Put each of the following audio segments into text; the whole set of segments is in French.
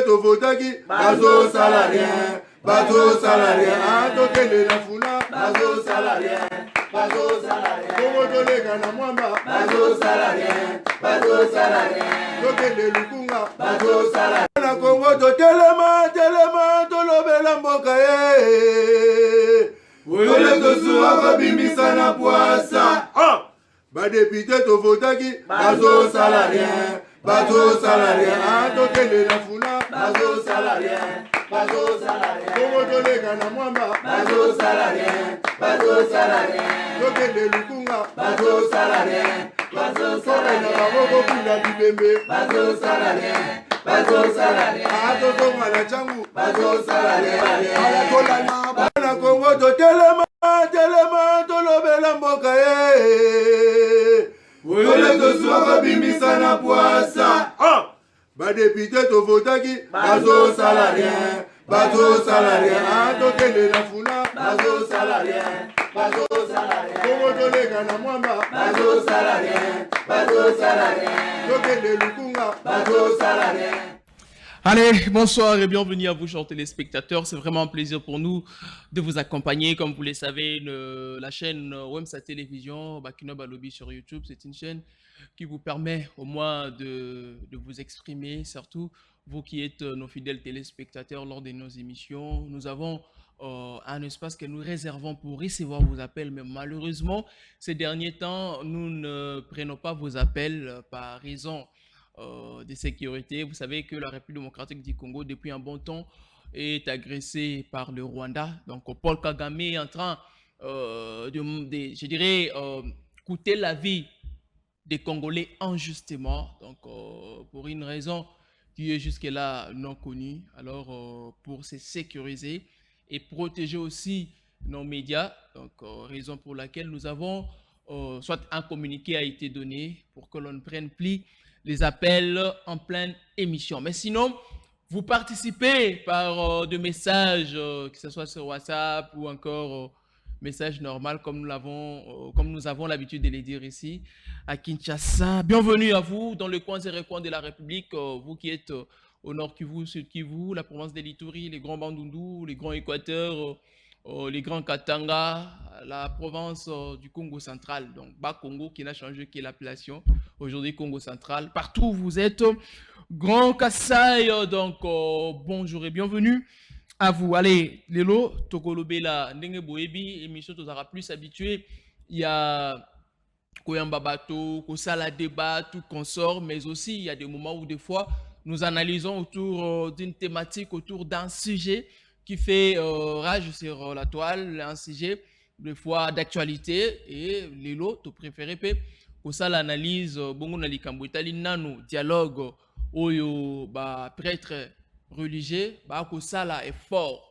tovotaki bazo salarien, bazo salarien, tokende na funa bazo salarien, bazo salarien, kongo tolega na mwamba bazo salarien, tokende lukunga bazo salarien, na kongo totelema telema tolobela mboka ye, oyole tosuwa kobimisa na pwasa. Badepite tovotaki bazo salarien, tokende na funa bazo salarien, kongo tolega na mwamba bazo salarien, tokende lukunga bazo salarien, tokende na maboko kuna bibembe bazo salarien, atozonga na changu bazo salarien, bana kongo totelema telema tolobela mboka ye, oyole tosuwa kobimisa na pwasa. Badepite tovotaki bazo salarien, tokende na funa bazo salarien, kongo tolega na mwamba bazo salarien, tokende lukunga bazo salarien. Allez, bonsoir et bienvenue à vous, chers téléspectateurs. C'est vraiment un plaisir pour nous de vous accompagner. Comme vous le savez, la chaîne Wemsa Télévision, Bakino Balobi sur YouTube, c'est une chaîne qui vous permet au moins de vous exprimer, surtout vous qui êtes nos fidèles téléspectateurs lors de nos émissions. Nous avons un espace que nous réservons pour recevoir vos appels, mais malheureusement, ces derniers temps, nous ne prenons pas vos appels par raison de sécurité. Vous savez que la République démocratique du Congo, depuis un bon temps, est agressée par le Rwanda. Donc, Paul Kagame est en train je dirais, coûter la vie des Congolais injustement. Donc, pour une raison qui est jusque-là non connue. Alors, pour se sécuriser et protéger aussi nos médias, donc, raison pour laquelle nous avons, soit un communiqué a été donné pour que l'on ne prenne plus les appels en pleine émission. Mais sinon, vous participez par des messages, que ce soit sur WhatsApp ou encore messages normaux comme nous avons l'habitude de les dire ici à Kinshasa. Bienvenue à vous dans le coin et recoin de la République, vous qui êtes au nord Kivu, sud Kivu, la province de l'Ituri, les grands Bandundu, les grands Équateurs, les grands Katanga, la province du Congo central, donc Bas Congo qui n'a changé que l'appellation, aujourd'hui Congo central. Partout où vous êtes, Grand Kassai, donc bonjour et bienvenue à vous. Allez, Lelo, Tokolobela, Ndenge Boebi, émission tu auras plus habitué. Il y a Koyamba Bato, Kosala débat, tout consort, mais aussi il y a des moments où des fois nous analysons autour d'une thématique, autour d'un sujet qui fait rage sur la toile, un sujet des fois d'actualité, et Lelo, tu préféré pour ça l'analyse, bongo na likambo itali nano dialogue oyo ba prêtre religieux ba ko sala effort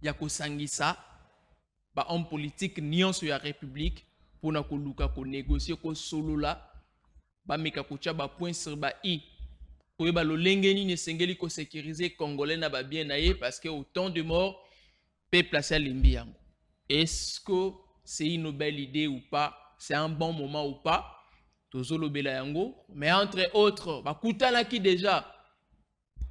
ya ko sangisa ba homme politique nyonso ya république pour na ko luka ko négocier ko solola ba meka ko tia ba point sur ba i ko ba lo lengeni ne sengeli ko sécuriser congolais na ba bien naé parce que autant de morts peut placer limbi yango. Est-ce que c'est une belle idée ou pas? C'est un bon moment ou pas? Tozolo Belayango. Mais entre autres, Bakutana qui déjà,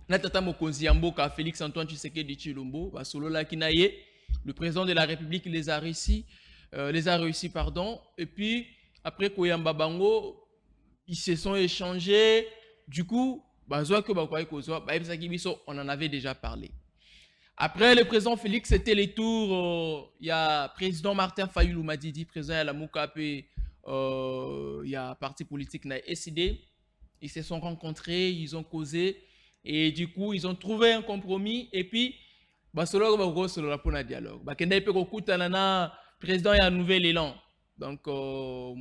Natata Mokonzi Yamboka, Félix Antoine Tshisekedi Tshilombo, Basolo Lakinaye, le président de la République les a réussi, pardon. Et puis, après Koyamba Bango, ils se sont échangés. Du coup, on en avait déjà parlé. Après le président Félix, c'était les tours. Il y a président Martin Fayulu Madidi, président de la Moukape, il y a parti politique na SID. Ils se sont rencontrés, ils ont causé et du coup ils ont trouvé un compromis. Et puis, basolo ba sur la pour un dialogue. Bakenda ipe kokutanana président ya nouvel élan. Donc en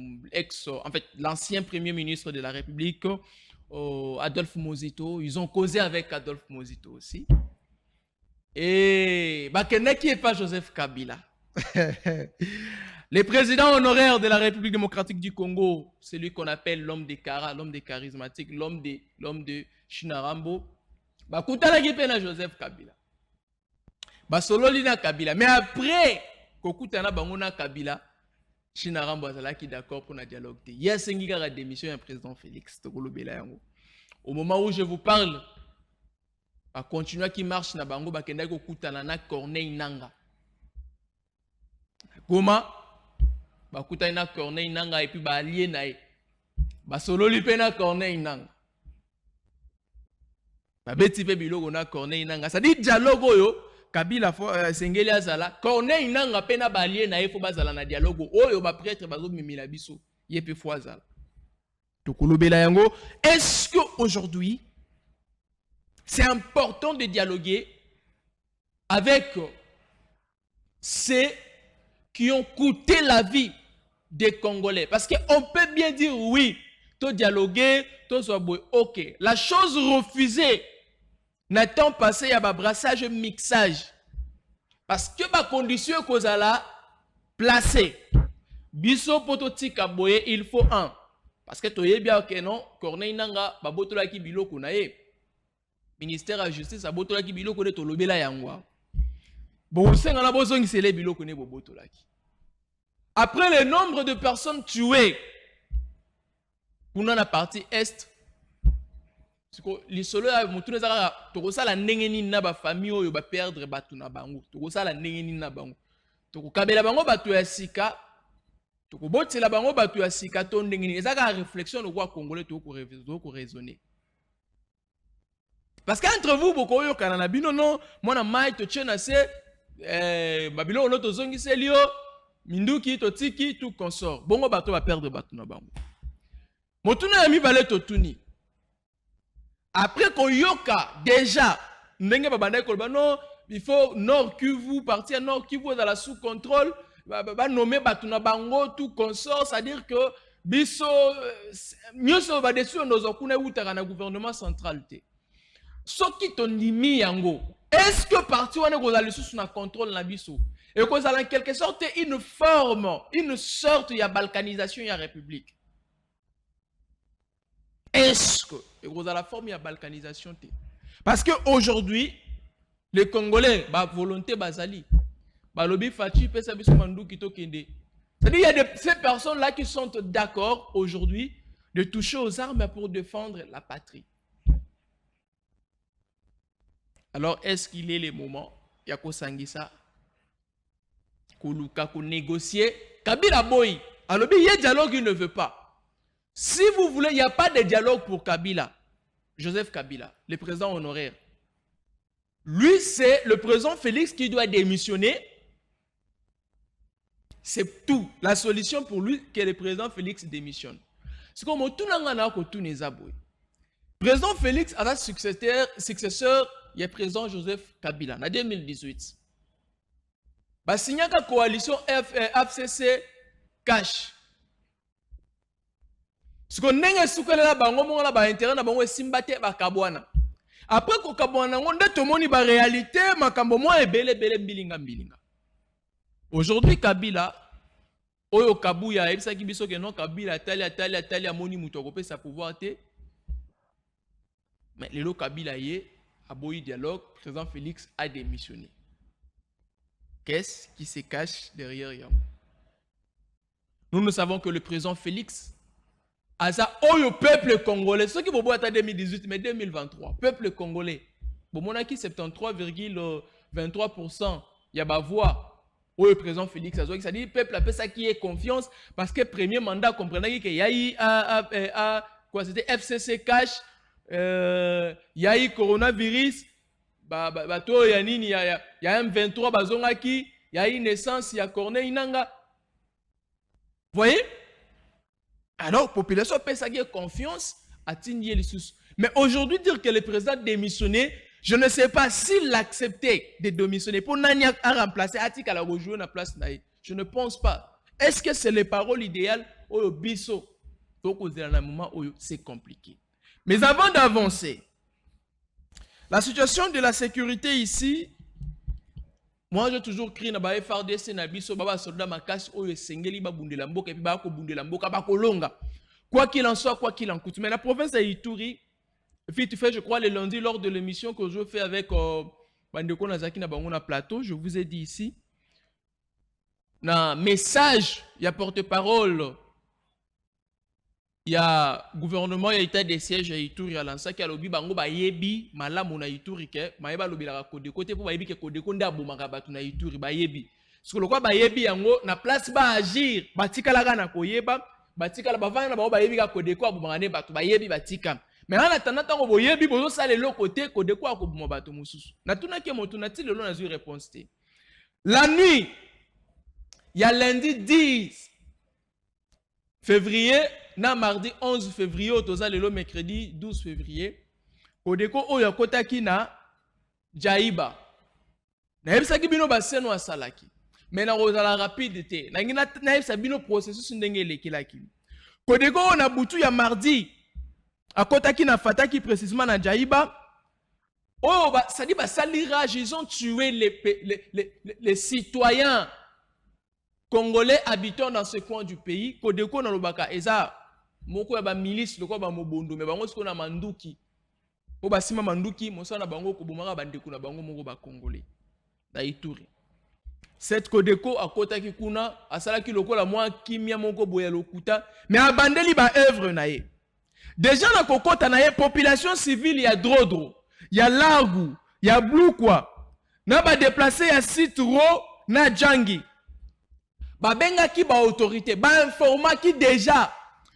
fait l'ancien premier ministre de la République, Adolphe Mozito. Ils ont causé avec Adolphe Mozito aussi. Et Bakenda qui est pas Joseph Kabila. Le président honoraire de la République démocratique du Congo, celui qu'on appelle l'homme des Kara, l'homme des charismatiques, l'homme de Chinarambo, Bakutala qui est Joseph Kabila. Basolo lina Kabila. Mais après, Kokutana Bangona Kabila, Chinarambo Azalaki d'accord pour un dialogue. Il y a 5 gars à démission du président Félix Tokolo Belayango. Au moment où je vous parle, ba continuer qui marche na bango ba kenda ko kutana na Corneille Nangaa. Goma ba kutana na Corneille Nangaa et puis ba allié na ye. Ba solo li pe na Corneille Nangaa. Ba beti pe biloko na Corneille Nangaa. Ça dit dialogue oyo Kabila sengeli azala Corneille Nangaa pe na ba allié na ye fo bazala na dialogue oyo ba prêtre bazo mimila biso ye pe fo azala. Tokolobela yango, est-ce que aujourd'hui c'est important de dialoguer avec ceux qui ont coûté la vie des Congolais? Parce qu'on peut bien dire oui, tout dialoguer, tout soit beau. Ok. La chose refusée n'étant passé à un brassage mixage. Parce que ma condition qu'on a là placée. Biso pototika boye, il faut un. Parce que tu es bien que non, Corneille Nangaa, babotola ki biloko na ye. Ministère de la Justice, babotola ki biloko de tolobela yangwa. Bon, c'est dans la besoin que les biloko ne babotola ki. Après le nombre de personnes tuées, pour la partie est, les solos à moutou les ara, toko sa la nengeni na ba famille oyo ba perdre batu na bango. Toko sa la nengeni na bango. Toko kabela bango batu ya sika. Toko botela bango batu ya sika to ndengeni. Ezaka réflexion le roi congolais toko raisonner. Parce qu'entre vous boko yo kana na bino non, mona mai to chena se babilo ono to zongi se lio minduki to tiki tout consort. Bongo bato va perdre batu na bango. Motuna mi balé to tuni. Après qu'on yoka déjà ndenge babanda ko non, il faut Nord Kivu partir Nord Kivu dans la sous contrôle. Va nommer batuna bango tout consort, c'est-à-dire que biso nyoso va dessus nos okuna utaka na gouvernement central te. Ce qui ton limi yango, est-ce que parti wana ko za sous na contrôle na biso et ko za en quelque sorte une forme, une sorte ya balkanisation ya république. Est-ce que ko za la forme ya balkanisation te? Parce que aujourd'hui les Congolais ba volonté bazali Balobi Fachi pesa biso mandu kito kende. C'est-à-dire il y a ces personnes là qui sont d'accord aujourd'hui de toucher aux armes pour défendre la patrie. Alors est-ce qu'il est le moment ya ko sangisa koluka ko négocier Kabila boy alobi il y a dialogue il ne veut pas. Si vous voulez il n'y a pas de dialogue pour Kabila. Joseph Kabila, le président honoraire. Lui c'est le président Félix qui doit démissionner. C'est tout. La solution pour lui que le président Félix démissionne. C'est comme tout le monde a le président Félix a successeur, il est président Joseph Kabila en 2018. Il a signé la coalition FCC cash. Ce qu'on a souffert là, on a intérêt à bango simbate bakabwana. Après ko kabwana on a tout moni ba réalité makambo mo ebele bilinga. Aujourd'hui, Kabila, Oyo Kabuya, et ça qui biso que non Kabila, Tali, Amoni Moutokopé, sa pouvoir te. Mais le Kabila y a beau dialogue, le président Félix a démissionné. Qu'est-ce qui se cache derrière Yam? Nous savons que le président Félix a ça, Oyo peuple congolais, ceux qui vont boire en 2018, mais 2023, peuple congolais, bon, mon acquis 73,23%, il y a ma voix. Le président Félix Azoui, ça dit peuple appelle ça qui est confiance parce que premier mandat comprenait qu'il y a eu quoi c'était FCC cash, il y a eu coronavirus, il y a M23 bazongaki, il y a eu naissance, il y a Corneille Nangaa. Vous voyez? Alors population appelle ça qui est confiance à Tinier les sous. Mais aujourd'hui dire que le président démissionné, je ne sais pas s'il acceptait de démissionner pour Nania à remplacer Atika la rejouer na place naïe. Je ne pense pas. Est-ce que c'est les paroles idéales au biso? Donc à un moment où c'est compliqué. Mais avant d'avancer, la situation de la sécurité ici, moi j'ai toujours crié na ba FRDC na biso baba soldat makasi oyo sengeli ba bundela mboka et puis ba ko bundela mboka ba kolonga. Quoi qu'il en soit, quoi qu'il en coûte. Mais la province de Ituri, vite fait, je crois, le lundi, lors de l'émission que je fais avec Bandeko Nazaki na Bangona Plateau, je vous ai dit ici, un message, il y a porte-parole il y a gouvernement, il y a état des sièges à Ituri à lancer qui a lobby bango ba yebi malamu na Ituri ke maeba lobby la Kodeko te pour ba yebi ke Kodeko nda bomaka batu na Ituri ba yebi. Ce que le quoi ba yebi yango na place ba agir batika la na koyeba batika la bavanga ba ba yebi ka Kodeko abomaka ne batu ba yebi batika. Mais en attendant tango bo yebi bozo sale le côté Kodeko akoboma batu mususu. Na tuna ke motu na ti lelo na zu réponse te. La nuit, il y a lundi 10 février, na mardi 11 février, otoza lelo mercredi 12 février, Kodeko oyo kotaki na Jaiba. Na yebisaki bino baseno asalaki. Mais na ozala rapide te. Na ngina na yebisa bino processus ndenge elekelaki. Kodeko na butu ya mardi akotaki na fataki précisément na Jaiba. Oh, ça dit, salirage, ils ont tué les citoyens congolais habitant dans ce coin du pays. Kodeko na lobaka, eza, moko ya ba milice, loko ba mobondo, mais bango siko na manduki. O ba sima manduki, mosa na bango kobomaka bandeko na bango moko ba congolais. Na Ituri. Cette Kodeko akotaki kuna, asalaki loko la mwa kimia moko boya lokuta, mais abandeli ba œuvre na ye. Déjà na kokota na ye, population civile ya Drodro. Il y a Largu, il y a Blukwa. Na ba déplacé ya Citro na Djangi. Ba benga ki ba autorité, ba informa ki déjà.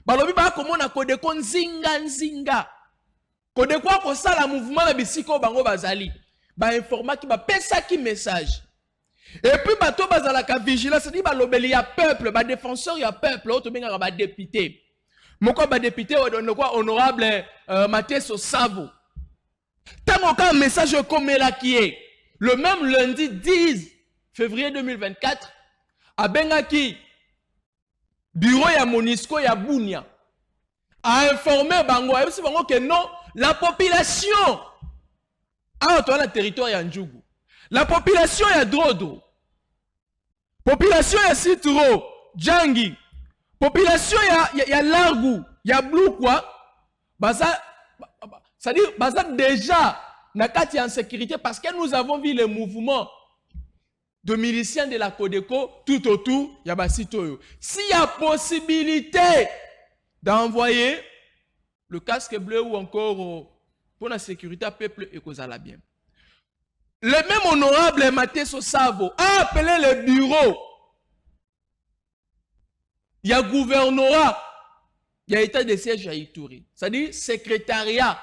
Ba lobi ba komo na Kodeko nzinga. Kodeko ko sala mouvement na bisiko bango bazali. Ba informa ki ba pesa ki message. Et puis ba to bazala ka vigilance, di ba lobeli ya peuple, ba défenseur ya peuple, auto benga ba député. Moko ba député honorable Mateso Savo. Tant aucun message comme là qui est le même lundi 10 février 2024 à Bengaki bureau ya Monisco ya Bunia a informé bango que non la population a dans le territoire ya Ndjougou, la population ya Drodo, population ya Citro Djangi, population ya Largu ya Blukwa baza. C'est-à-dire, déjà, na kati en sécurité, parce que nous avons vu le mouvement de miliciens de la Kodeko tout autour, il y a Basitoyo. S'il y a possibilité d'envoyer le casque bleu ou encore pour la sécurité peuple et cause à la bien. Le même honorable Mateso Savo a appelé le bureau. Il y a gouvernorat, il y a état de siège à Ituri. C'est-à-dire secrétariat.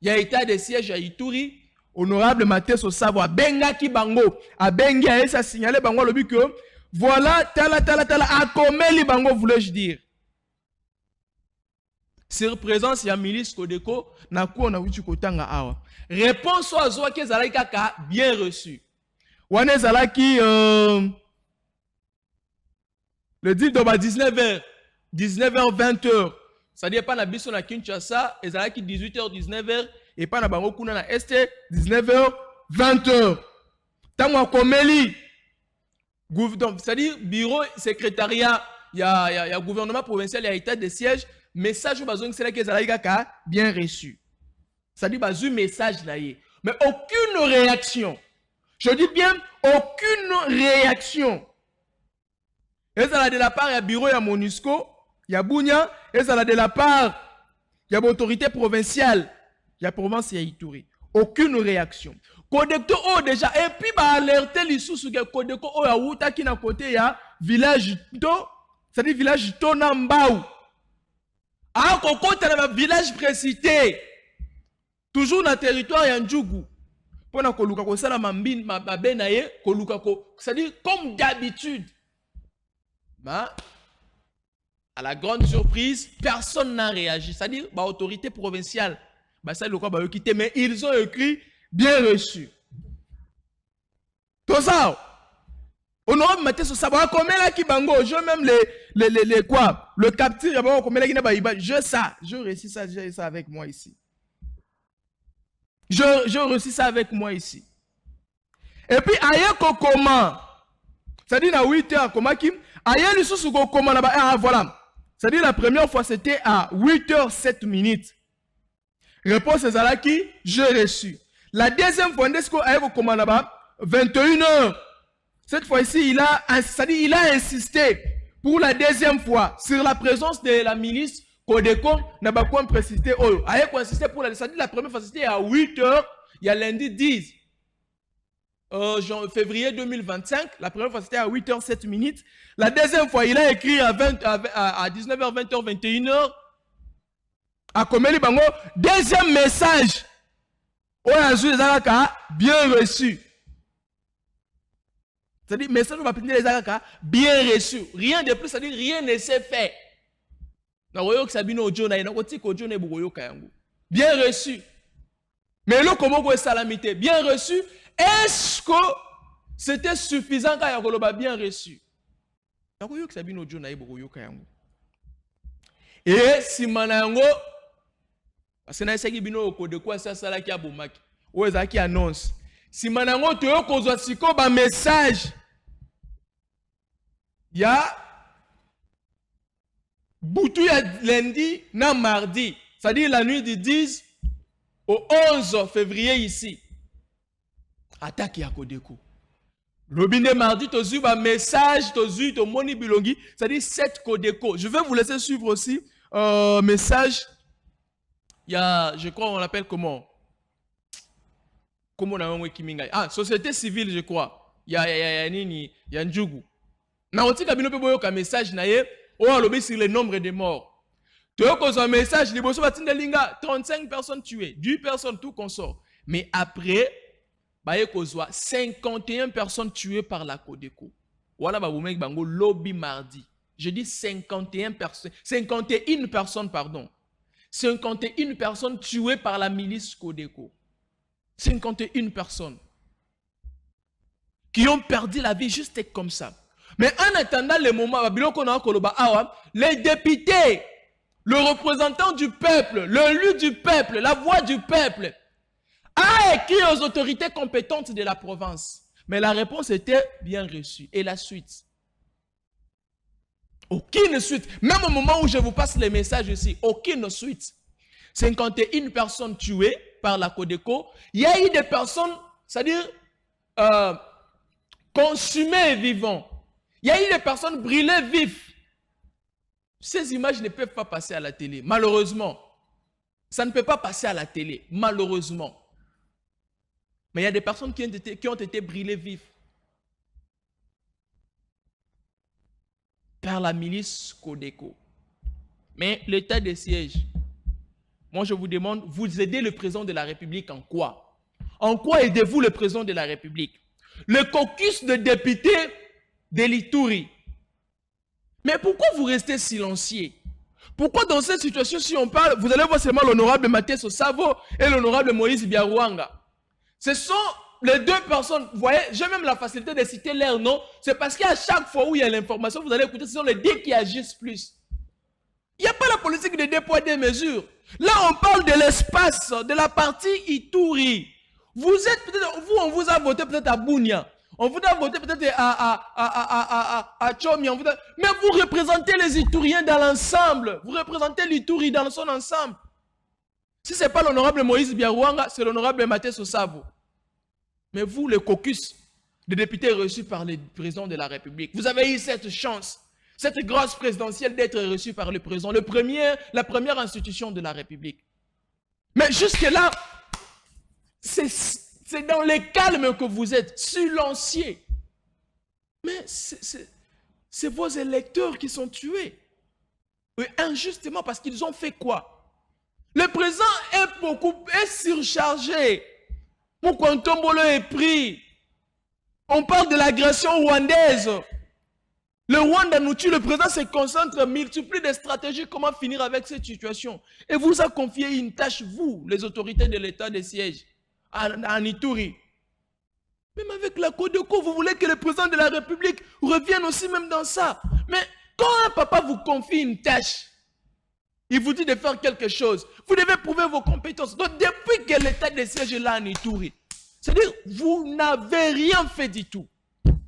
Il y a état de siège à Ituri, honorable Mateso Savo, a benga ki bango, a benga et ça signalé bango le but que voilà, tala, a commis bango, voulais-je dire. Sur présence, il y a milice Kodeko, na quoi on a vu kotanga awa. Réponse aux oies que Zalaïka bien reçu. Wane Zalaki, le dit de 19h, 20h. Ça dit pas na biso na Kinshasa, et ça qui 18h, 19h, et pas na bango kuna na Est, 19h, 20h. Tango komeli, ça dit bureau, secrétariat, il y a gouvernement provincial, il y a état de siège, message ou bazong c'est là que ça bien reçu. Ça dit bazu message là y. Mais aucune réaction. Je dis bien aucune réaction. Et ça de la part il y a bureau, il y a Monusco. Il y a Bunia, et ça de la part, il y a l'autorité provinciale, il y a province, il y a Ituri. Aucune réaction. Kodeko o déjà, et puis bah alerter les sous que Kodeko o ya wuta qui na côté ya village to, c'est-à-dire village to Nambaou. Ah koko t'as village précité, toujours dans le territoire ya Ndjougou. Pour na koluka ko sala mambin mabenaye koluka ko, c'est-à-dire comme d'habitude. Bah à la grande surprise, personne n'a réagi. C'est-à-dire, l'autorité provinciale, ça le quoi quitté, mais ils ont écrit bien reçu. Tout ça, honorable Mateso Savo, comme là qui bango, je même les quoi, le capture, comme là qui n'a pas je réussis ça, j'ai ça avec moi ici. Je réussis ça avec moi ici. Et puis, ailleurs comment, c'est-à-dire, à 8h, comment qui, ailleurs, les sous comment là-bas, ah voilà. C'est-à-dire la première fois, c'était à 8h07. Réponse à Zalaki, j'ai reçu. La deuxième fois, c'est comment là-bas 21h. Cette fois-ci, il a insisté pour la deuxième fois sur la présence de la milice Codeco n'a pas quoi préciser. Oh, aïe quoi insister pour la première fois c'était à 8h, il y a lundi 10. Février 2025, la première fois c'était à 8h07. La deuxième fois, il a écrit à 19h, 20h, 21h. À Komeli Bango, deuxième message. Bien reçu. C'est-à-dire, message les Araka, bien reçu. Rien de plus, c'est-à-dire, rien ne s'est fait. Bien reçu. Mais là, comment vous salamité? Bien reçu. Est-ce que c'était suffisant quand il y a bien reçu? Et si manango, parce que na seki bino de quoi ça sala ki abomaki. Ou ezaki annonce. Si manango to yo kozwa siko ba message. Ya boutou ya lundi na mardi. C'est-à-dire la nuit du 10 au 11 février ici. Attaque ya Codeco. Lobine mardi tozu ba message tozu to moni bilongi, c'est-à-dire 7 Codeco. Je vais vous laisser suivre aussi message. Il y a, je crois, on l'appelle comment? Comment on a Kiminga? Ah, société civile, je crois. Il y a Ndjougou. Na oti kabino pe boyo ka message na ye, o alobi sur le nombre de morts. Tu as un message, les bosso batin de linga, 35 personnes tuées, 10 personnes tout consort. Mais après, bah y a 51 personnes tuées par la Codeco. Voilà bah vous mec bango lobby mardi. Je dis 51 personnes, pardon. 51 personnes tuées par la milice Codeco. 51 personnes qui ont perdu la vie juste comme ça. Mais en attendant le moment, les députés, le représentant du peuple, l'élu du peuple, la voix du peuple, a écrit aux autorités compétentes de la province. Mais la réponse était bien reçue. Et la suite? Aucune suite. Même au moment où je vous passe les messages ici, aucune suite. 51 personnes tuées par la Codeco. Il y a eu des personnes, c'est-à-dire consumées vivants. Il y a eu des personnes brûlées vives. Ces images ne peuvent pas passer à la télé, malheureusement. Ça ne peut pas passer à la télé, malheureusement. Mais il y a des personnes qui ont été brûlées vives par la milice Codeco. Mais l'état de siège, moi je vous demande, vous aidez le président de la République en quoi? En quoi aidez-vous le président de la République? Le caucus de députés de l'Ituri. Mais pourquoi vous restez silencieux? Pourquoi dans cette situation, si on parle, vous allez voir seulement l'honorable Mathieu Sosavo et l'honorable Moïse Biarouanga. Ce sont les deux personnes, vous voyez, j'ai même la facilité de citer leur nom, c'est parce qu'à chaque fois où il y a l'information, vous allez écouter, ce sont les deux qui agissent plus. Il n'y a pas la politique de deux poids, deux mesures. Là, on parle de l'espace, de la partie Ituri. Vous êtes peut-être, vous, on vous a voté peut-être à Bunia. On vous a voté peut-être à Tchomi. Mais vous représentez les Ituriens dans l'ensemble. Vous représentez l'Ituri dans son ensemble. Si ce n'est pas l'honorable Moïse Biarouanga, c'est l'honorable Mathieu Sosavo. Mais vous, le caucus des députés reçus par le président de la République, vous avez eu cette chance, cette grâce présidentielle d'être reçu par le président, la première institution de la République. Mais jusque-là, c'est dans le calme que vous êtes, silencieux. Mais c'est vos électeurs qui sont tués. Et injustement, parce qu'ils ont fait quoi? Le président est surchargé. Pourquoi Ntombolo est pris? On parle de l'agression rwandaise. Le Rwanda nous tue, le président se concentre, multiplie des stratégies, comment finir avec cette situation. Et vous a confié une tâche, vous, les autorités de l'état de siège, en Ituri. Même avec la Codeco, vous voulez que le président de la République revienne aussi même dans ça. Mais quand un papa vous confie une tâche, il vous dit de faire quelque chose, vous devez prouver vos compétences. Donc depuis que l'état de siège est là en Ituri, c'est-à-dire vous n'avez rien fait du tout.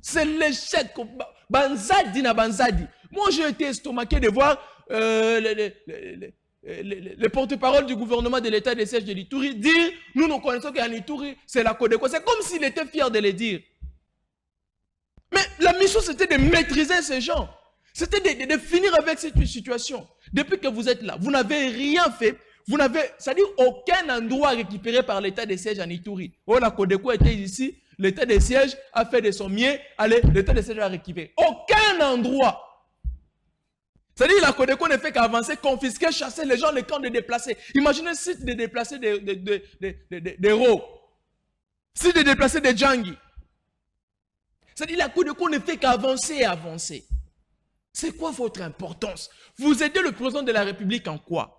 C'est l'échec. Banzadi na Banzadi. Moi j'ai été estomaqué de voir le porte-parole du gouvernement de l'état de siège de l'Ituri dire nous connaissons qu'en Ituri c'est la Codeco. C'est comme s'il était fier de le dire. Mais la mission c'était de maîtriser ces gens. C'était de finir avec cette situation. Depuis que vous êtes là, vous n'avez rien fait. Vous n'avez, c'est-à-dire aucun endroit récupéré par l'état de siège en Ituri. Oh, la Codeco était ici, l'état de siège a fait de son mieux, allez, l'état de siège a récupéré. Aucun endroit. C'est-à-dire la Codeco ne fait qu'avancer, confisquer, chasser les gens, les camps de déplacés. Imaginez site de déplacés des Ro, site de déplacés des Djangi. C'est-à-dire la Codeco ne fait qu'avancer et avancer. C'est quoi votre importance? Vous aidez le président de la République en quoi?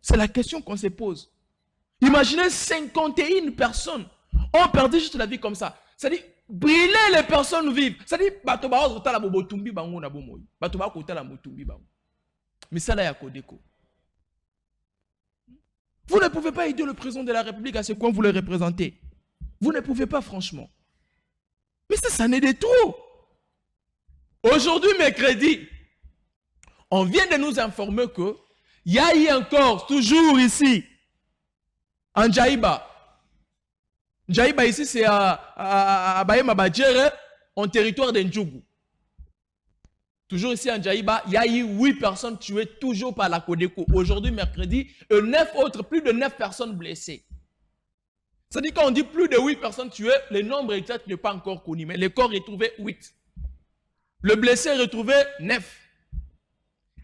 C'est la question qu'on se pose. Imaginez 51 personnes ont perdu juste la vie comme ça. C'est-à-dire, brûler les personnes vives. C'est-à-dire, mais ça là, il y a Codeco. Vous ne pouvez pas aider le président de la République à ce point vous le représentez. Vous ne pouvez pas, franchement. Mais ça n'est de trop. Aujourd'hui, mercredi, on vient de nous informer que il y a eu encore, toujours ici, en Djaïba. Djaïba ici, c'est à Bahema Badjere, en territoire d'Endjougou. Toujours ici en Djaïba, il y a eu 8 personnes tuées toujours par la Codeco. Aujourd'hui, mercredi, et 9 autres, plus de 9 personnes blessées. C'est-à-dire quand on dit plus de 8 personnes tuées, le nombre exact n'est pas encore connu, mais le corps est retrouvé 8. Le blessé est retrouvé 9.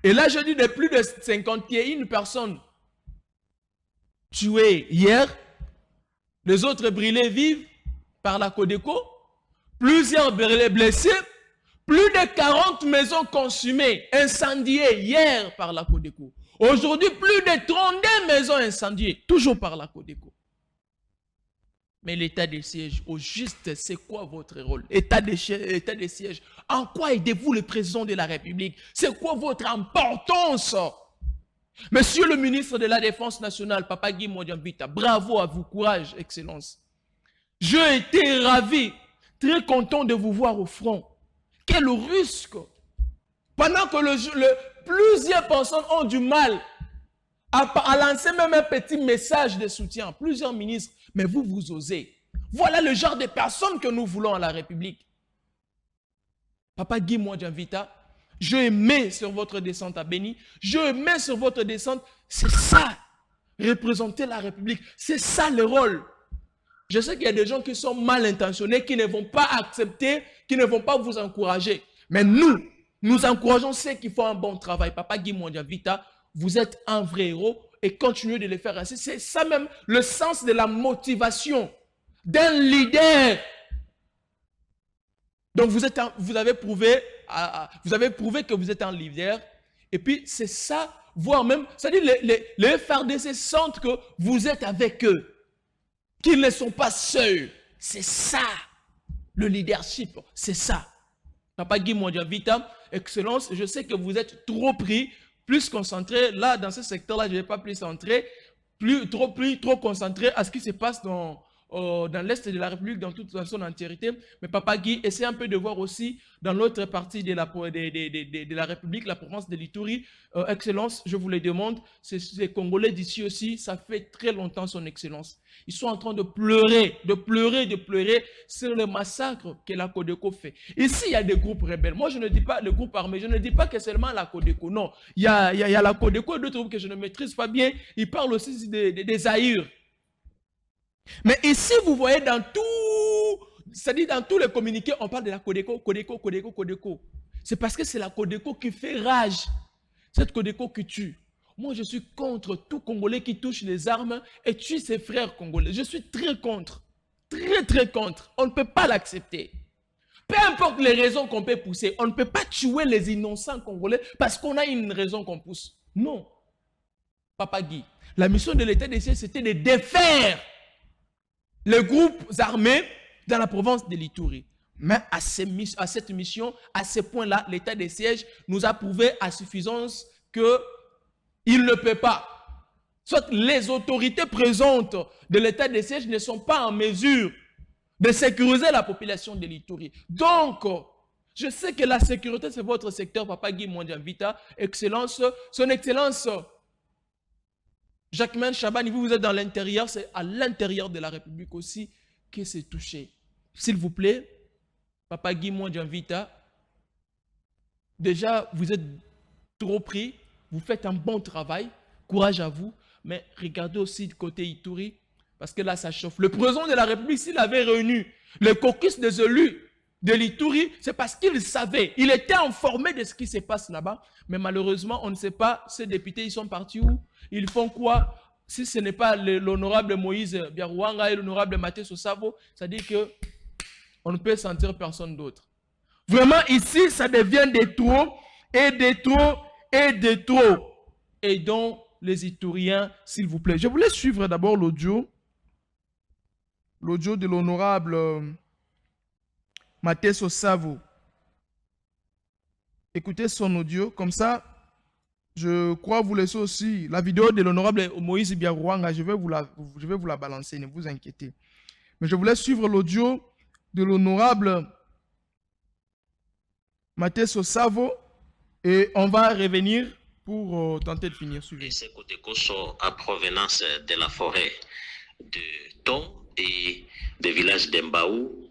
Et là, je dis de plus de 51 personnes tuées hier, les autres brûlés vivent par la Codeco, plusieurs blessés, plus de 40 maisons consumées, incendiées hier par la Codeco. Aujourd'hui, plus de 32 maisons incendiées, toujours par la Codeco. Mais l'état de siège, au juste, c'est quoi votre rôle? État de siège, en quoi aidez-vous le président de la République? C'est quoi votre importance? Monsieur le ministre de la Défense nationale, Papa Guy Modiambita, bravo à vous, courage, excellence. J'ai été ravi, très content de vous voir au front. Quel risque! Pendant que plusieurs personnes ont du mal à lancer même un petit message de soutien, plusieurs ministres, mais vous osez. Voilà le genre de personnes que nous voulons à la République. Papa Guy Modiambita, je aimais sur votre descente à Béni, je aimais sur votre descente, c'est ça, représenter la République, c'est ça le rôle. Je sais qu'il y a des gens qui sont mal intentionnés, qui ne vont pas accepter, qui ne vont pas vous encourager. Mais nous encourageons ceux qui font un bon travail. Papa Guy Modiambita, vous êtes un vrai héros et continuez de le faire ainsi. C'est ça même le sens de la motivation d'un leader. Donc vous avez prouvé que vous êtes un leader. Et puis c'est ça, voire même, c'est-à-dire les FARDC sentent que vous êtes avec eux, qu'ils ne sont pas seuls. C'est ça, le leadership, c'est ça. Papa Guy Modiambita, excellence, je sais que vous êtes trop pris, plus concentré, là, dans ce secteur-là, je ne vais pas plus centrer, trop concentré à ce qui se passe dans l'Est de la République, dans toute son entièreté. Mais Papa Guy, essaie un peu de voir aussi dans l'autre partie de la République, la province de l'Ituri. Excellence, je vous le demande, ces Congolais d'ici aussi, ça fait très longtemps, son excellence. Ils sont en train de pleurer sur le massacre que la Codeco fait. Ici, il y a des groupes rebelles. Moi, je ne dis pas le groupe armé, je ne dis pas que seulement la Codeco. Non, il y a la Codeco et d'autres groupes que je ne maîtrise pas bien. Ils parlent aussi des Aïrs. Mais ici, vous voyez dans tout, c'est-à-dire dans tous les communiqués, on parle de la Codeco. C'est parce que c'est la Codeco qui fait rage. Cette Codeco qui tue. Moi, je suis contre tout Congolais qui touche les armes et tue ses frères congolais. Je suis très contre. Très contre. On ne peut pas l'accepter. Peu importe les raisons qu'on peut pousser, on ne peut pas tuer les innocents congolais parce qu'on a une raison qu'on pousse. Non. Papa Guy, la mission de l'État des sièges, c'était de défaire les groupes armés dans la province de l'Ituri. Mais à cette mission, à ce point-là, l'État des sièges nous a prouvé à suffisance qu'il ne peut pas. Soit les autorités présentes de l'État des sièges ne sont pas en mesure de sécuriser la population de l'Ituri. Donc, je sais que la sécurité, c'est votre secteur, Papa Guy Modiambita, Excellence, son Excellence Jacquemain Chabani, vous êtes dans l'intérieur, c'est à l'intérieur de la République aussi que c'est touché. S'il vous plaît, Papa Guy Modiambita, déjà, vous êtes trop pris, vous faites un bon travail, courage à vous, mais regardez aussi du côté Ituri, parce que là, ça chauffe. Le président de la République, s'il avait réuni le caucus des élus de l'Ituri, c'est parce qu'il savait, il était informé de ce qui se passe là-bas, mais malheureusement, on ne sait pas, ces députés, ils sont partis où? Ils font quoi? Si ce n'est pas l'honorable Moïse Biarouanga et l'honorable Maté Sosavo, ça dit que on ne peut sentir personne d'autre. Vraiment, ici, ça devient des trop, et des trop, et des trop. Et donc, les Ituriens, s'il vous plaît. Je voulais suivre d'abord l'audio de l'honorable Maté Sosavo. Écoutez son audio, comme ça, je crois vous laisser aussi la vidéo de l'honorable Moïse Biarouanga. Je vais vous la balancer, ne vous inquiétez. Mais je voulais suivre l'audio de l'honorable Maté Sosavo et on va revenir pour tenter de finir. Et ces Kodeko à provenance de la forêt de Ton et des villages d'Embaou.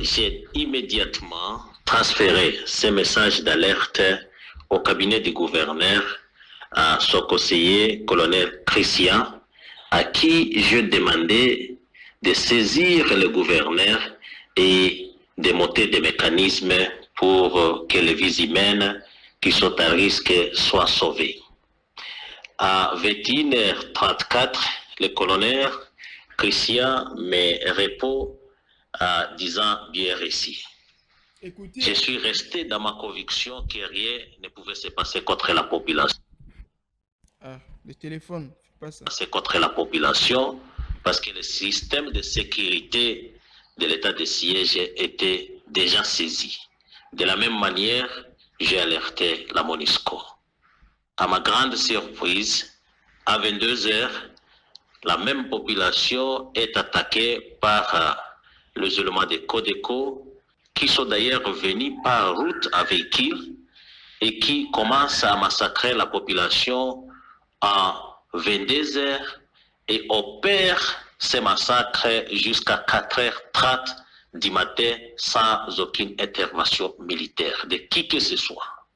J'ai immédiatement transféré ces messages d'alerte au cabinet du gouverneur, à son conseiller, colonel Christian, à qui je demandais de saisir le gouverneur et de monter des mécanismes pour que les vies humaines qui sont à risque soient sauvées. À 21h34, le colonel Christian me répond en disant bien récit. Écoutez, je suis resté dans ma conviction que rien ne pouvait se passer contre la population. Ah, le téléphone, pas ça. C'est contre la population parce que le système de sécurité de l'état de siège était déjà saisi. De la même manière, j'ai alerté la MONUSCO. À ma grande surprise, à 22h, la même population est attaquée par les éléments de Codeco, qui sont d'ailleurs venus par route à véhicule et qui commencent à massacrer la population à 22h et opèrent ces massacres jusqu'à 4h30 du matin sans aucune intervention militaire de qui que ce soit.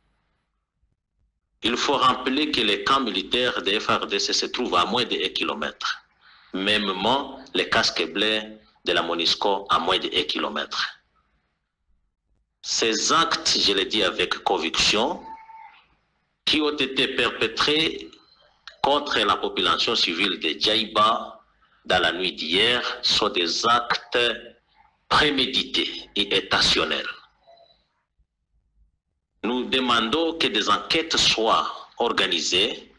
Il faut rappeler que les camps militaires des FARDC se trouvent à moins de 1 km. Mêmement, les casques bleus de la MONUSCO à moins de 1 km. Ces actes, je le dis avec conviction, qui ont été perpétrés contre la population civile de Djaïba dans la nuit d'hier sont des actes prémédités et intentionnels. Nous demandons que des enquêtes soient organisées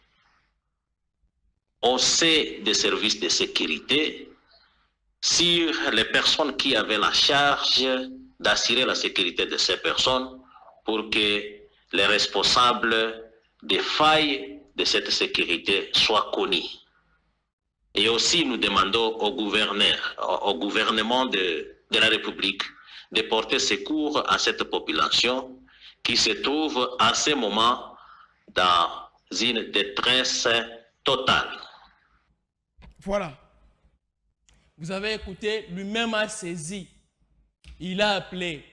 au sein des services de sécurité sur les personnes qui avaient la charge d'assurer la sécurité de ces personnes pour que les responsables des failles de cette sécurité soient connus. Et aussi, nous demandons au gouvernement de la République de porter secours à cette population qui se trouve à ce moment dans une détresse totale. Voilà. Vous avez écouté, lui-même a saisi. Il a appelé.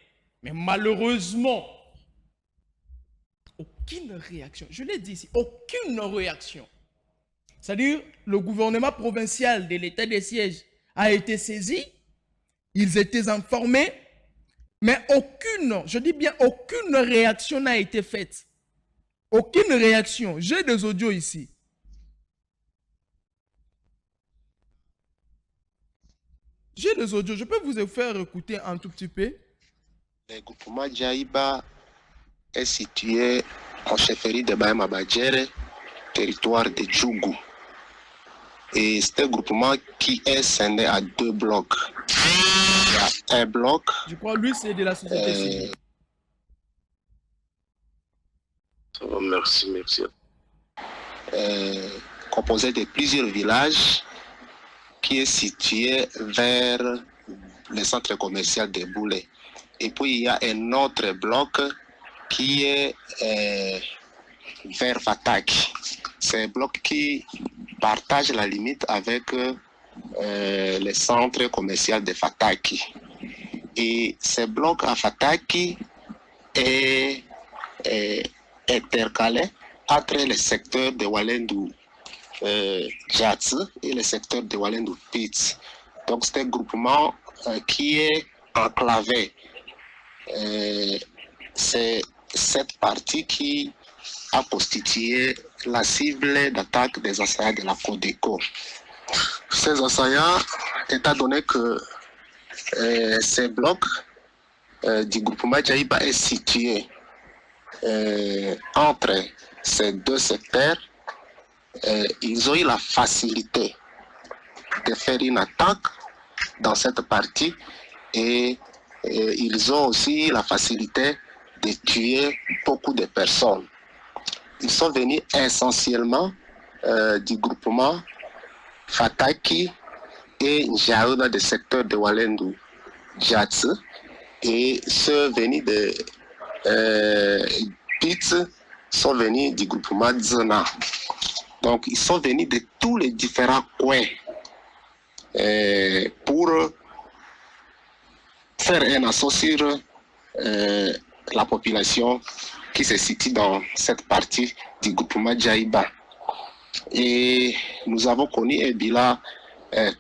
Mais malheureusement, aucune réaction. Je l'ai dit ici, aucune réaction. C'est-à-dire, le gouvernement provincial de l'état des sièges a été saisi. Ils étaient informés. Mais aucune, je dis bien aucune réaction n'a été faite. Aucune réaction. J'ai des audios ici. J'ai des audios. Je peux vous faire écouter un tout petit peu. Le groupement Djaïba est situé en chefferie de Bahema Badjere, territoire de Djougou. Et c'est un groupement qui est scindé à 2 blocs. Il y a un bloc. Je crois lui c'est de la société civile. Merci. Composé de plusieurs villages qui est situé vers le centre commercial de Boulay. Et puis il y a un autre bloc qui est vers Fataki. C'est un bloc qui partage la limite avec le centre commercial de Fataki. Et ce bloc à Fataki est intercalés entre le secteur de Walendu Jats et le secteur de Walendu Pits. Donc c'est un groupement qui est enclavé. C'est cette partie qui a constitué la cible d'attaque des assaillants de la Codeco. Ces assaillants, étant donné que ces blocs du groupement Jaïba est situé entre ces deux secteurs, ils ont eu la facilité de faire une attaque dans cette partie et ils ont aussi la facilité de tuer beaucoup de personnes. Ils sont venus essentiellement du groupement Fataki et Njaouda du secteur de Walendu Jats et ceux venus de Pitts sont venus du groupement Zona. Donc ils sont venus de tous les différents coins pour faire un assaut sur la population qui se situe dans cette partie du groupement Jaïba. Et nous avons connu un bilan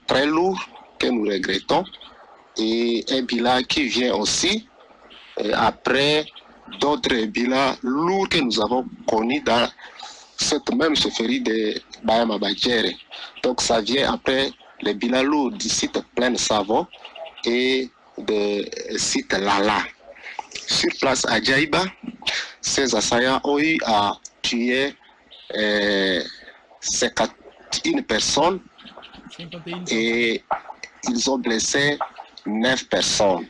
très lourd que nous regrettons et un bilan qui vient aussi après d'autres bilans lourds que nous avons connus dans cette même chefferie de Bahama Badjere. Donc ça vient après les bilans lourds du site Plaine Savo et du site Lala. Sur place à Jaïba, ces assaillants ont eu à tuer 51 personnes et ils ont blessé 9 personnes.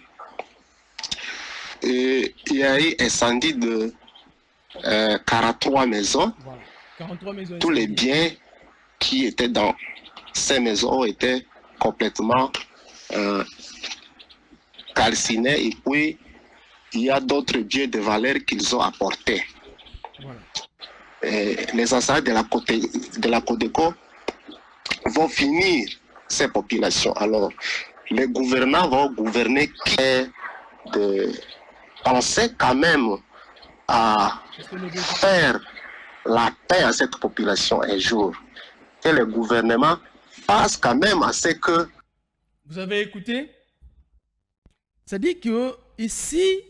Et il y a eu incendie de 43 maisons. Voilà. 43 maisons. Tous les biens qui étaient dans ces maisons ont été complètement calcinés et puis il y a d'autres biens de valeur qu'ils ont apportés. Voilà. Les assaillants de la Codeco vont finir ces populations. Alors, les gouvernants vont gouverner de penser quand même à faire la paix à cette population un jour. Et le gouvernement passe quand même à ce que... Vous avez écouté? Ça dit que ici,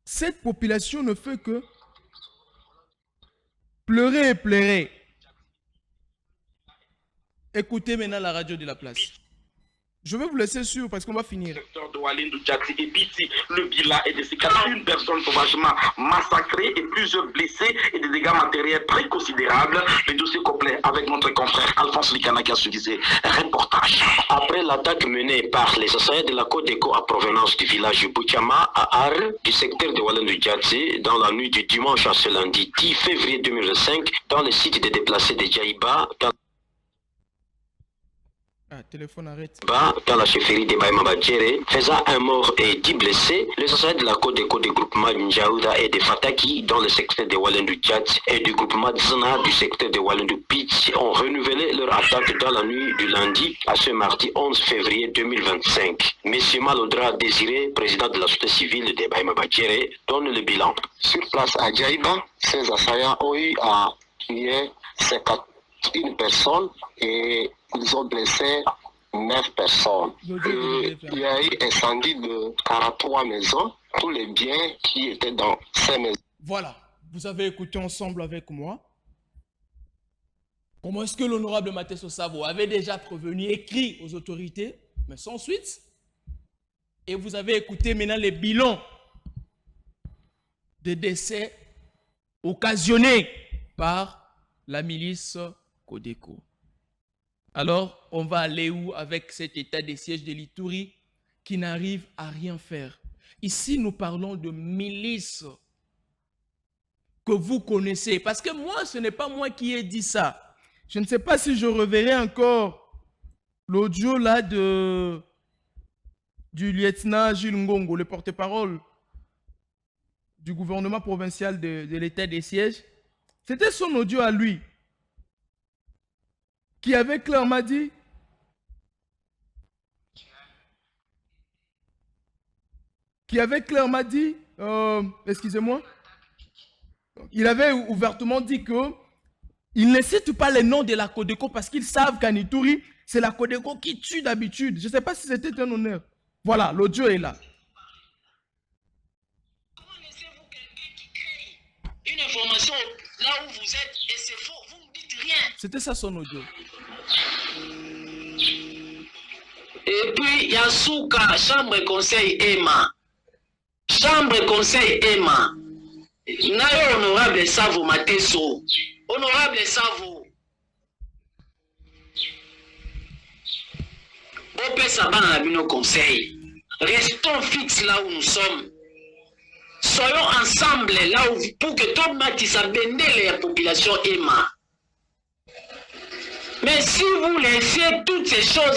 cette population ne fait que pleurer et pleurer. Écoutez maintenant la radio de la place. Je vais vous laisser sur parce qu'on va finir. De Walendu Jati et Biti, le bilan est de 51 personnes sauvagement massacrées et plusieurs blessés et des dégâts matériels très considérables. Le dossier complet avec notre confrère Alphonse Likana qui a suivi ce reportage. Après l'attaque menée par les assaillants de la Codeco à provenance du village de Boutiama à Ar, du secteur de Walendu Jati, dans la nuit du dimanche à ce lundi 10 février 2005, dans le site des déplacés de Jaïba, téléphone arrête. Dans la chefferie de Bahama Badjere, faisant un mort et 10 blessés, les assaillants de la Codeco du groupement Njaouda et de Fataki dans le secteur de Walendu Tchad et du groupement Zana du secteur de Walendu Pitch ont renouvelé leur attaque dans la nuit du lundi à ce mardi 11 février 2025. Monsieur Malodra Désiré, président de la société civile de Bahama Badjere, donne le bilan. Sur place à Jaïba, ces assaillants ont eu à tuer 51 personnes et ils ont blessé 9 personnes. Il y a eu incendie de 43 maisons, tous les biens qui étaient dans ces maisons. Voilà, vous avez écouté ensemble avec moi. Comment est-ce que l'honorable Mateso Savo avait déjà prévenu, écrit aux autorités, mais sans suite. Et vous avez écouté maintenant les bilans de décès occasionnés par la milice Codeco. Alors, on va aller où avec cet état de siège de l'Ituri qui n'arrive à rien faire? Ici, nous parlons de milices que vous connaissez. Parce que moi, ce n'est pas moi qui ai dit ça. Je ne sais pas si je reverrai encore l'audio là du lieutenant Gilles Ngongo, le porte-parole du gouvernement provincial de l'état des sièges. C'était son audio à lui, qui avait clairement dit excusez-moi, Il avait ouvertement dit que il ne cite pas les noms de la Codeco parce qu'ils savent qu'en Ituri, c'est la Codeco qui tue d'habitude. Je ne sais pas si c'était un honneur. Voilà, l'audio est là. Comment laissez-vous quelqu'un qui crée une information là où vous êtes et c'est faux, vous ne dites rien. C'était ça son audio. Et puis, Yasuka, chambre conseil Emma. Chambre conseil Emma. Nayo honorable Savo Mateso. Honorable Savo. Opé Sabana Labino conseil. Restons fixes là où nous sommes. Soyons ensemble là où pour que tout Matissa bende la population Emma. Mais si vous laissez toutes ces choses,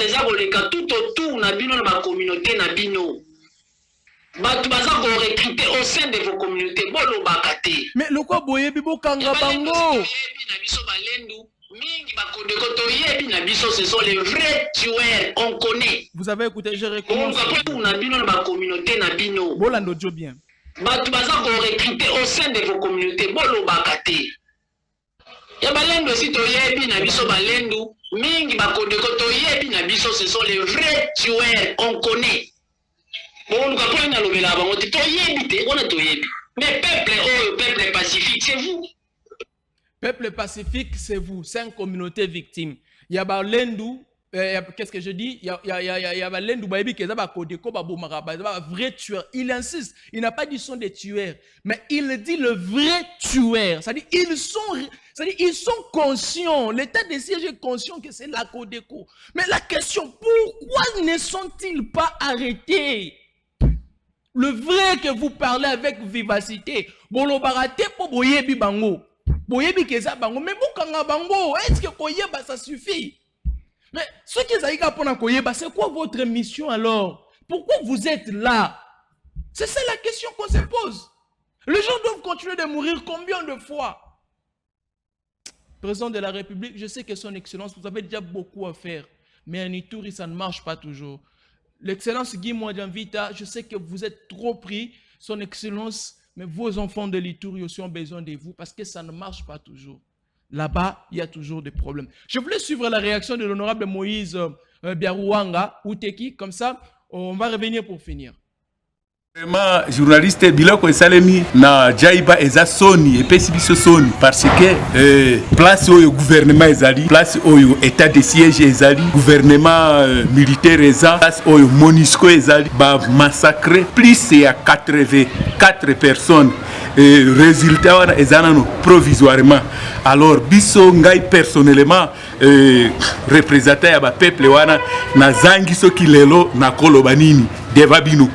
tout autour de la communauté, vous recruter au sein de vos communautés. Mais le quoi boye bibo kanga bango? Ce sont les vrais tueurs, on connaît. Vous avez écouté, je recommence. Bolando Joe bien. Vous recruter au sein de vos communautés. Ya balendo si toyebi na biso balendo mingi bakodeko toyebi na biso ce sont les vrais tueurs on connaît bon ka pona lobela bango toyebi te on toyebi mais peuple pacifique c'est vous. Peuple pacifique c'est vous, c'est une communauté victime. Ya balendo qu'est-ce que je dis? Il y a balendo bayebi que ça ba kodeko ba bomaka ba vrai tueur. Il insiste, il n'a pas dit sont des tueurs, mais il dit le vrai tueur. C'est-à-dire ils sont conscients, l'état des sièges est conscient que c'est la Codeco. Mais la question, pourquoi ne sont-ils pas arrêtés? Le vrai que vous parlez avec vivacité, bolobarate po boyebi bango, boyebi keza bango, mais bokanga bango, est-ce que koyeba ça suffit? Mais ce qui est pour koyeba, c'est quoi votre mission alors? Pourquoi vous êtes là? C'est ça la question qu'on se pose. Les gens doivent continuer de mourir combien de fois? Président de la République, je sais que son excellence, vous avez déjà beaucoup à faire. Mais en Ituri, ça ne marche pas toujours. L'excellence Guy Mwadjanvita, je sais que vous êtes trop pris, son excellence, mais vos enfants de l'Ituri aussi ont besoin de vous parce que ça ne marche pas toujours. Là-bas, il y a toujours des problèmes. Je voulais suivre la réaction de l'honorable Moïse Biarouanga, Outeki, comme ça, on va revenir pour finir. Vraiment, journaliste biloko esalemi na jaiba eza soni epesi biso soni parce que place oyo gouvernement ezali, place oyo état de siège ezali, gouvernement militaire eza, place oyo MONUSCO ezali, ba massacré plus ya 84 personnes. Résultat wana eza nano provisoirement. Alors biso ngai personnellement représentant ya ba peuple wana na zangi soki lelo na koloba nini deva bino.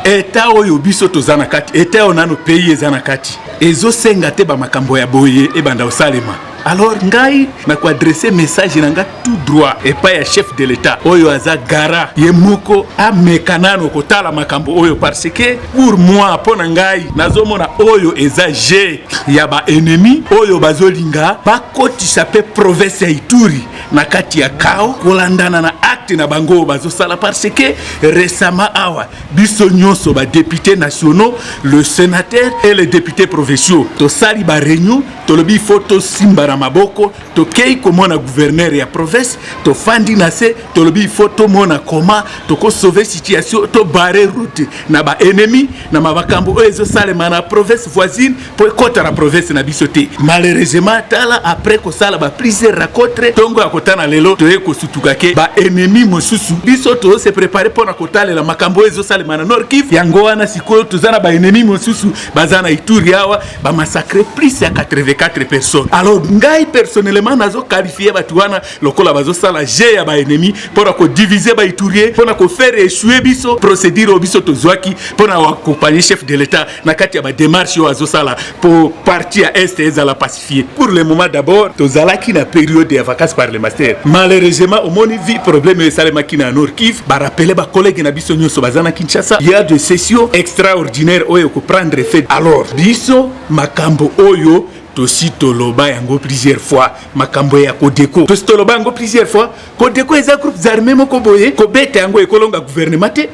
Eta oyo biso tozana kati, eta onano pays ezana kati. Ezo senga te ba makambo ya boye e banda osalema. Alors ngai na ko adresser message nanga tout droit et pas ya chef de l'état oyo aza gara ye moko amekanano kotala makambo oyo parce que pour moi pona ngai nazomona oyo eza je ya ba ennemi oyo bazolinga bakotisa pe province ya Ituri na kati ya kao kolandana na acte na bango bazosala parce que récemment awa biso nyonso ba députés nationaux, le sénateur et les députés provinciaux to sali ba réunion to lobi photo simba maboko to kei komona gouverneur ya province to fandi na se to lobi photo mona koma to ko sauver situation to barrer route na ba ennemi na mabakambo ezo sale mana province voisine pour kota la province na bisoté malheureusement tala après ko sala ba plusieurs rencontres tongo ya kotana lelo to eko sutukake ba ennemi mosusu biso to se préparer pour na kotala la makambo ezo sale mana Nord Kivu yango wana sikoyo tozana ba ennemi mosusu bazana Ituri awa ba massacrer plus ya 84 personnes. Alors ngai personnellement nazo qualifier batu wana lokola bazo sala je ya ba ennemi pour ko diviser ba Iturier pour ko faire échouer biso procédure biso tozwaki pour na accompagner chef de l'état na kati ya ba démarche yo azo sala pour partir à est et à la pacifier. Pour le moment d'abord tozalaki na période de vacances parlementaires. Malheureusement au moni vi problème e salema kina Nord Kivu ba rappeler ba collègues na biso nyoso bazana Kinshasa. Il y a des sessions extraordinaires oyo ko prendre fait. Alors biso makambo oyo tosi toloba yango plusieurs fois makambo ya Codeco tosi toloba yango plusieurs fois Codeco eza groupes armés moko boye ko beta yango ekolonga gouvernement te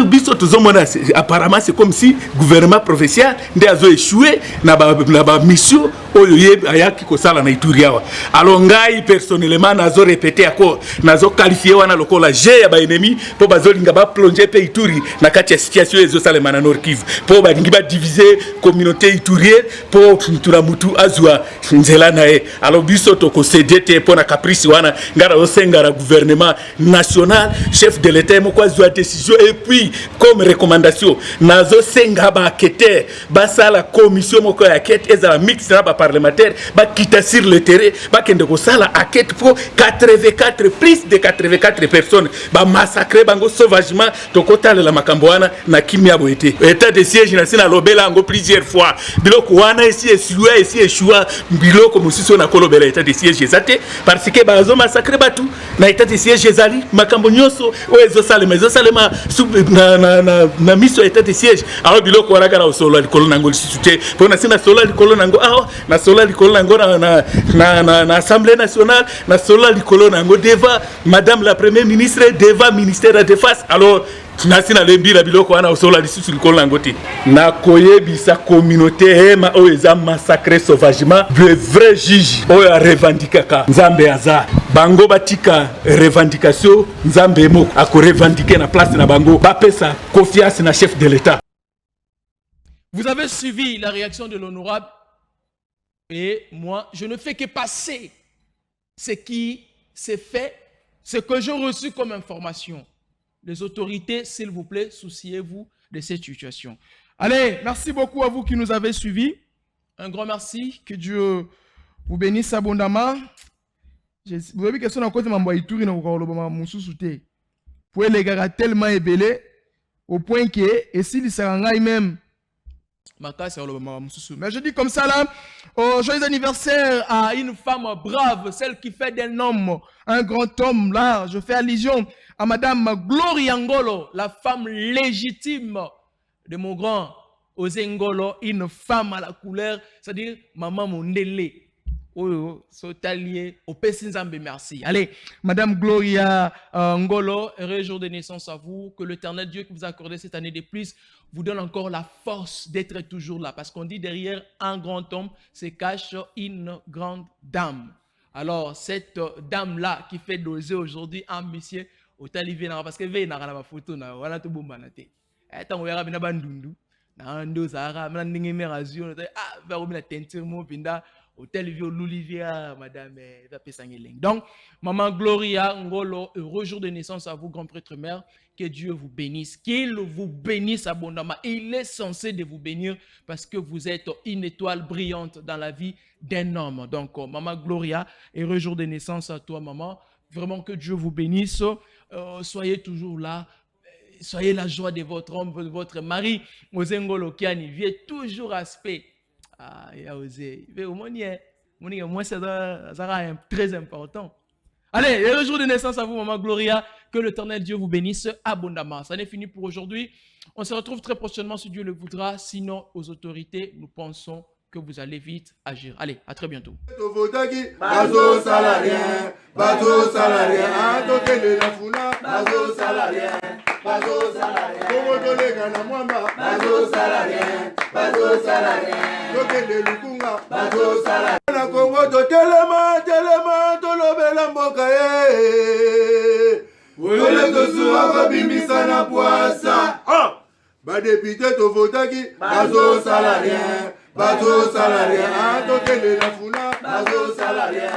biso tozomona apparemment c'est comme si gouvernement provincial nde azo échoué na ba mission oyo ye ayaki ko sala na Ituri awa alors ngai personnellement nazo répéter encore nazo qualifier wana lokola G ya ba ennemi po bazolinga ba plonger pe Ituri na kati ya situation ezo salema na Nord Kivu po balingi ba diviser communauté iturienne po tuna mutu azwa nzela nae alors biso toko céder po na caprice wana ngara osenga la gouvernement national chef de l'état moko azwa décision et puis comme recommandation nazo senga ba enquêteur ba sala commission moko ya enquête ezala mix na ba parlementaire ba kita sur le terrain ba kende ko sala enquête pour 84 plus de 84 personnes ba massacrer bango sauvagement tokotala la makambo wana na kimia boete état de siège na sina lobela ngo plusieurs fois biloko wana ici échoua biloko musiso na kolobela état de siège ezate parce que bazo massacrer batu na état de siège ezali makambo nyoso oezo salema na miso état de siège alors biloko wana kana osolo likolo nango lisute pona sina solo likolo nango na solo likolo nango na assemblée nationale na solo likolo nango devant madame la première ministre devant ministère de la défense alors nasina lembila biloko wana osola lisusu likolo nango te na koyebisa communauté hema oyo eza massacré sauvagement le vrai juge oyo revendikaka nzambe aza bango batika revendication nzambe moko ako revendiquer na place na bango bapesa confiance na chef de l'état. Vous avez suivi la réaction de l'honorable et moi je ne fais que passer ce qui s'est fait, ce que j'ai reçu comme information. Les autorités, s'il vous plaît, souciez-vous de cette situation. Allez, merci beaucoup à vous qui nous avez suivis. Un grand merci. Que Dieu vous bénisse abondamment. Vous avez une question à côté de ma Ituri, vous pouvez les gars tellement ébélés au point que, et s'il s'en même, mais je dis comme ça là, joyeux anniversaire à une femme brave, celle qui fait d'un homme un grand homme. Là, je fais allusion à Madame Gloria Ngolo, la femme légitime de mon grand Ozengolo, une femme à la couleur, c'est-à-dire Maman Mondele. Oh, Sotalier, au Pessinzambe, merci. Allez, Madame Gloria Ngolo, heureux jour de naissance à vous. Que l'Éternel Dieu qui vous a accordé cette année de plus vous donne encore la force d'être toujours là. Parce qu'on dit derrière un grand homme se cache une grande dame. Alors, cette dame-là qui fait doser aujourd'hui un monsieur au talivena, parce que veille n'a pas photo, n'a pas de bombe à la tête. Et tant qu'on verra bien bandundu, n'a un dos à la main n'ingénieur merazio, ah, vers la teinture mon pinda. Hôtel Vio l'Olivia, madame, donc, maman Gloria Ngolo, heureux jour de naissance à vous, grand prêtre mère, que Dieu vous bénisse, qu'il vous bénisse abondamment. Il est censé de vous bénir parce que vous êtes une étoile brillante dans la vie d'un homme. Donc, maman Gloria, heureux jour de naissance à toi, maman. Vraiment que Dieu vous bénisse. Soyez toujours là. Soyez la joie de votre homme, de votre mari. Ozengolo Kiani, vient toujours aspect. Ah, il y a osé. Moi, c'est très important. Allez, heureux jour de naissance à vous, maman Gloria. Que l'Éternel Dieu vous bénisse abondamment. Ça n'est fini pour aujourd'hui. On se retrouve très prochainement si Dieu le voudra. Sinon, aux autorités, nous pensons que vous allez vite agir. Allez, à très bientôt. Bazo salarien, bazo salarien, bazo salarien, bazo salarien, bazo salarien, bazo salarien, bazo salarien. Na Congo to telema to lobela mboka Ole to suwa ko bimbisa na poasa. Ba député to votaki bazo salarien. Bazo salarien, to kende la funa, bazo salarien,